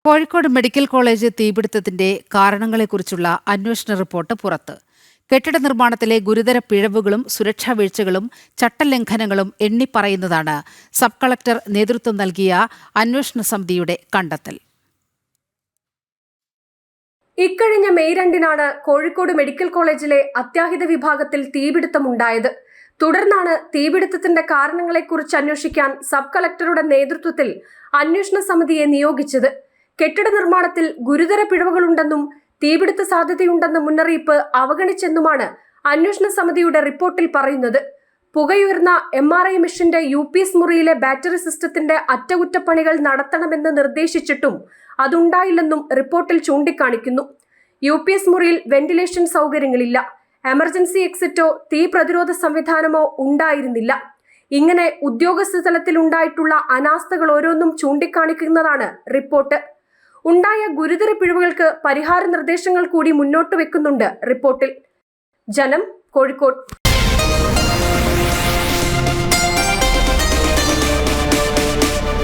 Kozhikode medical college തീപിടുത്തത്തിന്റെ കാരണങ്ങളെക്കുറിച്ചുള്ള അന്വേഷണ report പുറത്ത്. കെട്ടിട നിർമ്മാണത്തിലെ ഗുരുതര പിഴവുകളും സുരക്ഷാ വീഴ്ചകളും ചട്ടലംഘനങ്ങളും എണ്ണിപ്പറയുന്നതാണ് സബ് കളക്ടർ നേതൃത്വം നൽകിയ അന്വേഷണ സമിതിയുടെ കണ്ടെത്തൽ. ഇക്കഴിഞ്ഞ മെയ് 2-നാണ് കോഴിക്കോട് മെഡിക്കൽ കോളേജിലെ അത്യാഹിത വിഭാഗത്തിൽ തീപിടുത്തമുണ്ടായത്. തുടർന്നാണ് തീപിടുത്തത്തിന്റെ കാരണങ്ങളെക്കുറിച്ച് അന്വേഷിക്കാൻ സബ് കളക്ടറുടെ നേതൃത്വത്തിൽ അന്വേഷണ സമിതിയെ നിയോഗിച്ചത്. കെട്ടിട നിർമ്മാണത്തിൽ ഗുരുതര പിഴവുകളുണ്ടെന്നും തീപിടുത്ത സാധ്യതയുണ്ടെന്ന മുന്നറിയിപ്പ് അവഗണിച്ചെന്നുമാണ് അന്വേഷണ സമിതിയുടെ റിപ്പോർട്ടിൽ പറയുന്നത്. പുകയുയർന്ന MRI മെഷീന്റെ UPS മുറിയിലെ ബാറ്ററി സിസ്റ്റത്തിന്റെ അറ്റകുറ്റപ്പണികൾ നടത്തണമെന്ന് നിർദ്ദേശിച്ചിട്ടും അതുണ്ടായില്ലെന്നും റിപ്പോർട്ടിൽ ചൂണ്ടിക്കാണിക്കുന്നു. UPS മുറിയിൽ വെന്റിലേഷൻ സൗകര്യങ്ങളില്ല, എമർജൻസി എക്സിറ്റോ തീ പ്രതിരോധ സംവിധാനമോ ഉണ്ടായിരുന്നില്ല. ഇങ്ങനെ ഉദ്യോഗസ്ഥ തലത്തിൽ ഉണ്ടായിട്ടുള്ള അനാസ്ഥകൾ ഓരോന്നും ചൂണ്ടിക്കാണിക്കുന്നതാണ് റിപ്പോർട്ട്. ഉണ്ടായ ഗുരുതര പിഴവുകൾക്ക് പരിഹാര നിർദ്ദേശങ്ങൾ കൂടി മുന്നോട്ട് വെക്കുന്നുണ്ട് റിപ്പോർട്ടിൽ. ജനം, കോഴിക്കോട്.